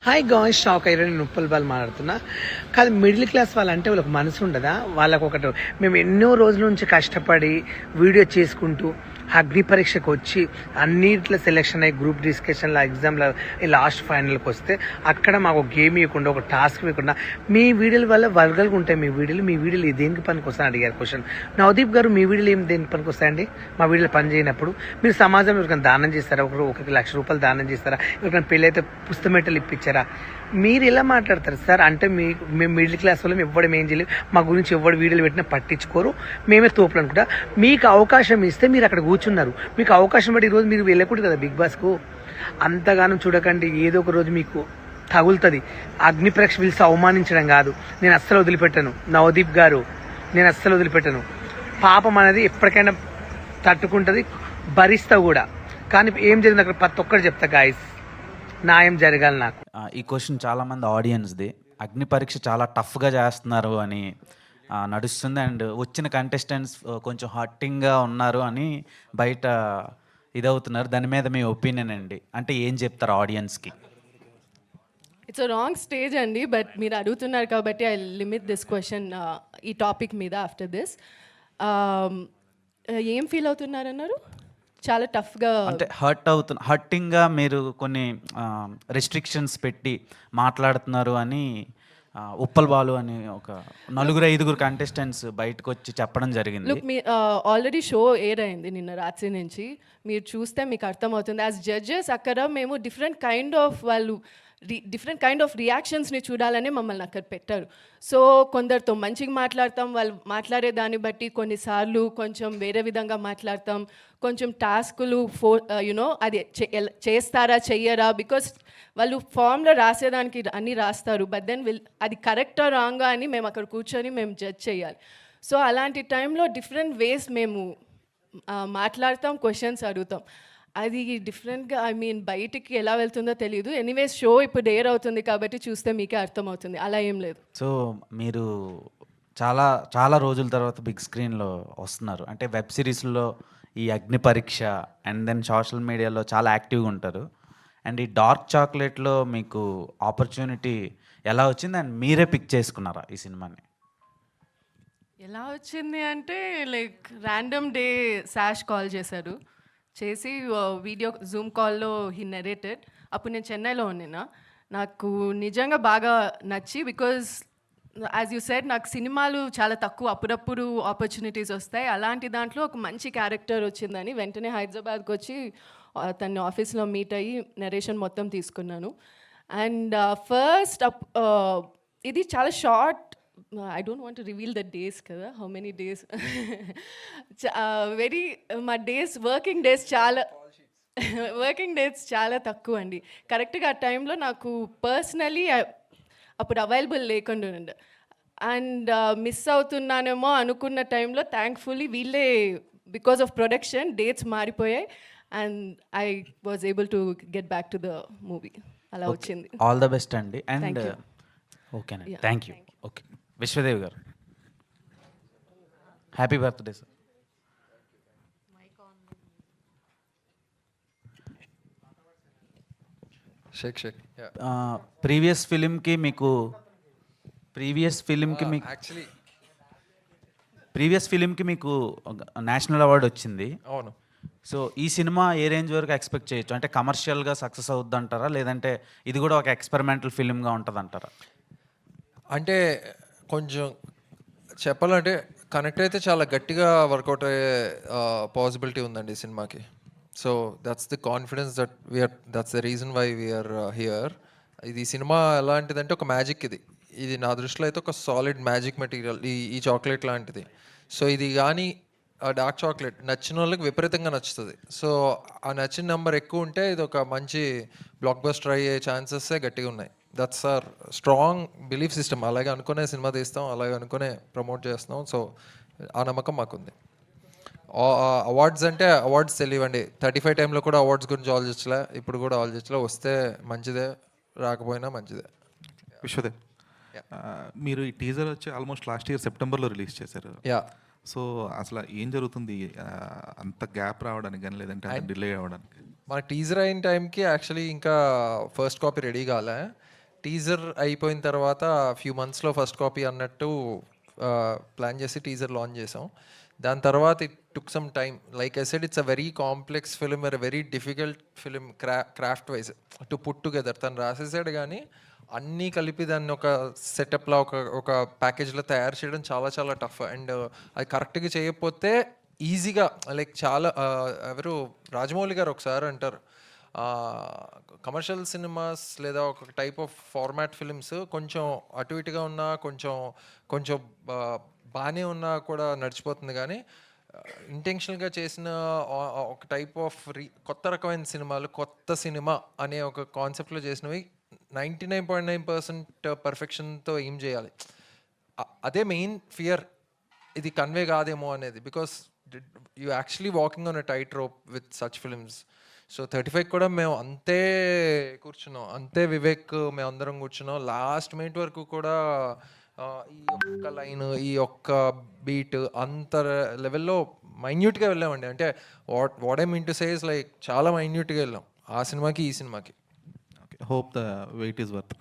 Hi guys, shock అయ్యారు. నేను Uppal ball మాట్లాడుతున్నా. కాదు, మిడిల్ క్లాస్ వాళ్ళంటే వాళ్ళకి మనసు ఉండదా? వాళ్ళకు ఒకటి, మేము ఎన్నో రోజుల నుంచి కష్టపడి వీడియో చేసుకుంటూ అగ్ని పరీక్షకు వచ్చి అన్నిట్లో సెలెక్షన్ అయ్యి గ్రూప్ డిస్కషన్లో ఎగ్జామ్లో లాస్ట్ ఫైనల్కి వస్తే అక్కడ మాకు గేమ్ ఇవ్వకుండా, ఒక టాస్క్ ఇవ్వకుండా, మీ వీడియోల వల్ల వర్గల్గా ఉంటాయి. మీ వీడియోలు దేనికి పనికి వస్తాయని అడిగారు క్వశ్చన్. నవదీప్ గారు, మీ వీడియోలు ఏం దేనికి పనికి వస్తాయండి? మా వీడియోలు పని చేయనప్పుడు మీరు సమాజంలో ఎవరికైనా దానం చేస్తారా? ఒకరికి ₹1,00,000 దానం చేస్తారా? ఎవరికైనా పెళ్ళి అయితే పుస్తమెట్టలు ఇప్పించారా? మీరు ఎలా మాట్లాడతారు సార్? అంటే మేము మిడిల్ క్లాస్ వాళ్ళం, ఇవ్వడం ఏం చేయలేదు, మా గురించి ఎవరు వీడియోలు పెట్టినా పట్టించుకోరు, మేమే తోపులు అనుకుంటా. మీకు అవకాశం ఇస్తే మీరు అక్కడ కూర్చున్నారు. మీకు అవకాశం బట్టి ఈరోజు మీరు వెళ్ళకూడదు కదా బిగ్ బాస్కు. అంతగానం చూడకండి, ఏదో ఒక రోజు మీకు తగులుతుంది. అగ్ని పరీక్ష పిలిచి అవమానించడం కాదు. నేను అస్సలు వదిలిపెట్టాను నవదీప్ గారు, నేను అస్సలు వదిలిపెట్టాను. పాపం అనేది ఎప్పటికైనా తట్టుకుంటుంది, భరిస్తా కూడా. కానీ ఏం జరిగింది అక్కడ ప్రతి ఒక్కరు చెప్తా గాయస్, న్యాయం జరగాలి నాకు. ఈ క్వశ్చన్ చాలామంది ఆడియన్స్ది. అగ్ని పరీక్ష చాలా టఫ్గా చేస్తున్నారు అని నడుస్తుంది. అండ్ వచ్చిన కంటెస్టెంట్స్ కొంచెం హర్టింగ్గా ఉన్నారు అని బయట ఇదవుతున్నారు. దాని మీద మీ ఒపీనియన్ అండి, అంటే ఏం చెప్తారు ఆడియన్స్కి? ఇట్స్ అ రాంగ్ స్టేజ్ అండి, బట్ మీరు అడుగుతున్నారు కాబట్టి ఐ లిమిట్ దిస్ క్వశ్చన్ ఈ టాపిక్ మీద. ఆఫ్టర్ దిస్ ఏం ఫీల్ అవుతున్నారన్నారు? చాలా టఫ్గా అంటే హర్టింగ్గా మీరు కొన్ని రెస్ట్రిక్షన్స్ పెట్టి మాట్లాడుతున్నారు అని ఉప్పల్ బాలు అని ఒక 4-5 కంటెస్టెంట్స్ బయటకు వచ్చి చెప్పడం జరిగింది. లుక్, మీ ఆల్రెడీ షో ఎయిర్ అయింది నిన్న రాత్రి నుంచి. మీరు చూస్తే మీకు అర్థమవుతుంది. యాజ్ జడ్జెస్ అక్కడ మేము డిఫరెంట్ కైండ్ ఆఫ్ రియాక్షన్స్ని చూడాలని మమ్మల్ని అక్కడ పెట్టారు. సో కొందరితో మంచిగా మాట్లాడతాం, వాళ్ళు మాట్లాడే దాన్ని బట్టి కొన్నిసార్లు కొంచెం వేరే విధంగా మాట్లాడతాం. కొంచెం టాస్కులు అది చేస్తారా చెయ్యరా, బికాస్ వాళ్ళు ఫామ్లో రాసేదానికి అన్నీ రాస్తారు, బట్ దెన్ అది కరెక్టా రాంగా అని మేము అక్కడ కూర్చొని మేము జడ్జ్ చేయాలి. సో అలాంటి టైంలో డిఫరెంట్ వేస్ మేము మాట్లాడతాం, క్వశ్చన్స్ అడుగుతాం. అది డిఫరెంట్గా, బయటికి ఎలా వెళ్తుందో తెలియదు. ఎనీవేస్ షో ఇప్పుడు ఎయిర్ అవుతుంది కాబట్టి చూస్తే మీకే అర్థమవుతుంది. అలా ఏం లేదు. సో మీరు చాలా చాలా రోజుల తర్వాత బిగ్ స్క్రీన్లో వస్తున్నారు. అంటే వెబ్ సిరీస్లో ఈ అగ్ని పరీక్ష అండ్ దెన్ సోషల్ మీడియాలో చాలా యాక్టివ్గా ఉంటారు. అండ్ ఈ డార్క్ చాక్లెట్లో మీకు ఆపర్చునిటీ ఎలా వచ్చింది అండ్ మీరే పిక్ చేసుకున్నారా ఈ సినిమాని? ఎలా వచ్చింది అంటే, లైక్ ర్యాండమ్ డే శాష్ కాల్ చేశారు. చేసి వీడియో జూమ్ కాల్లో హీ నెరేటెడ్. అప్పుడు నేను చెన్నైలో ఉన్నాను. నాకు నిజంగా బాగా నచ్చి, బికాజ్ యాజ్ యూ సెడ్, నాకు సినిమాలు చాలా తక్కువ, అప్పుడప్పుడు ఆపర్చునిటీస్ వస్తాయి. అలాంటి దాంట్లో ఒక మంచి క్యారెక్టర్ వచ్చిందని వెంటనే హైదరాబాద్కి వచ్చి తన ఆఫీస్లో మీట్ అయ్యి నెరేషన్ మొత్తం తీసుకున్నాను. అండ్ ఫస్ట్ ఇది చాలా short. I don't want to reveal the days కదా, how many days. మా వర్కింగ్ డేస్ చాలా తక్కువ అండి. కరెక్ట్గా ఆ టైంలో నాకు పర్సనలీ అప్పుడు అవైలబుల్ లేకుండా ఉండే, అండ్ మిస్ అవుతున్నానేమో అనుకున్న టైంలో థ్యాంక్ఫుల్లీ వీళ్ళే, బికాస్ ఆఫ్ ప్రొడక్షన్ డేట్స్ మారిపోయాయి and I was able to get back to the movie. అలా వచ్చింది. ఆల్ ద బెస్ట్ అండి. అండ్ ఓకేనండి, థ్యాంక్ యూ. ఓకే, విశ్వదేవ్ గారు, హ్యాపీ బర్త్డే సార్. ప్రీవియస్ ఫిలింకి మీకు నేషనల్ అవార్డు వచ్చింది. అవును. సో ఈ సినిమా ఏ రేంజ్ వరకు ఎక్స్పెక్ట్ చేయొచ్చు? అంటే కమర్షియల్గా సక్సెస్ అవుద్ది అంటారా, లేదంటే ఇది కూడా ఒక ఎక్స్పెరిమెంటల్ ఫిలింగా ఉంటుంది అంటారా? అంటే కొంచెం చెప్పాలంటే కనెక్ట్ అయితే చాలా గట్టిగా వర్కౌట్ అయ్యే పాసిబిలిటీ ఉందండి ఈ సినిమాకి. So that's the confidence that's the reason why we're here. ఇది సినిమా ఎలాంటిదంటే ఒక మ్యాజిక్. ఇది నా దృష్టిలో అయితే ఒక సాలిడ్ మ్యాజిక్ మెటీరియల్, ఈ చాక్లెట్ లాంటిది. సో ఇది కానీ డార్క్ చాక్లెట్ నచ్చిన వాళ్ళకి విపరీతంగా నచ్చుతుంది. సో ఆ నచ్చిన నెంబర్ ఎక్కువ ఉంటే ఇది ఒక మంచి బ్లాక్ బస్టర్ అయ్యే ఛాన్సెస్ గట్టిగా ఉన్నాయి. That's our strong belief system. అలాగే అనుకునే సినిమా తీస్తాం, అలాగే అనుకునే ప్రమోట్ చేస్తున్నాం. సో ఆ నమ్మకం మాకుంది. అవార్డ్స్ అంటే అవార్డ్స్ తెలియవండి. 35 టైంలో కూడా అవార్డ్స్ గురించి ఆలోచించలే, ఇప్పుడు కూడా ఆలోచించలే. వస్తే మంచిదే, రాకపోయినా మంచిదే. విశ్వదేవ్, మీరు ఈ టీజర్ వచ్చి ఆల్మోస్ట్ లాస్ట్ ఇయర్ సెప్టెంబర్లో రిలీజ్ చేశారు. యా. సో అసలు ఏం జరుగుతుంది అంత గ్యాప్ రావడానికి కానీ, లేదంటే డిలే అవ్వడానికి? మన టీజర్ అయిన టైంకి యాక్చువల్లీ ఇంకా ఫస్ట్ కాపీ రెడీ కాలే. టీజర్ అయిపోయిన తర్వాత ఫ్యూ మంత్స్లో ఫస్ట్ కాపీ అన్నట్టు ప్లాన్ చేసి టీజర్ లాంచ్ చేసాం. దాని తర్వాత it took some time. Like I said, it's a very complex film, very difficult film craft wise to put together. తను రాసేసాడు కానీ అన్నీ కలిపి దాన్ని ఒక సెటప్లా ఒక ప్యాకేజ్లో తయారు చేయడం చాలా చాలా టఫ్. అండ్ అది కరెక్ట్గా చేయకపోతే ఈజీగా లైక్ చాలా ఎవరు రాజమౌళి గారు ఒకసారి అంటారు, కమర్షియల్ సినిమాస్ లేదా ఒక టైప్ ఆఫ్ ఫార్మాట్ ఫిలిమ్స్ కొంచెం అటు ఇటుగా ఉన్నా కొంచెం కొంచెం బాగానే ఉన్నా కూడా నడిచిపోతుంది, కానీ ఇంటెన్షనల్గా చేసిన ఒక టైప్ ఆఫ్ కొత్త రకమైన సినిమాలు, కొత్త సినిమా అనే ఒక కాన్సెప్ట్లో చేసినవి 99.9% పర్ఫెక్షన్తో ఏం చేయాలి. అదే మెయిన్ ఫియర్, ఇది కన్వే కాదేమో అనేది. Because you actually walking on a tight rope with such films. So 35 కూడా మేము అంతే కూర్చున్నాం, అంతే వివేక్ మేమందరం కూర్చున్నాం. లాస్ట్ మినిట్ వరకు కూడా ఈ ఒక్క లైన్, ఈ ఒక్క బీట్ అంత లెవెల్లో మైన్యూట్గా వెళ్ళామండి. అంటే what I mean to say is like చాలా మైన్యూట్గా వెళ్ళాం ఆ సినిమాకి ఈ సినిమాకి. Okay, hope the wait is worth.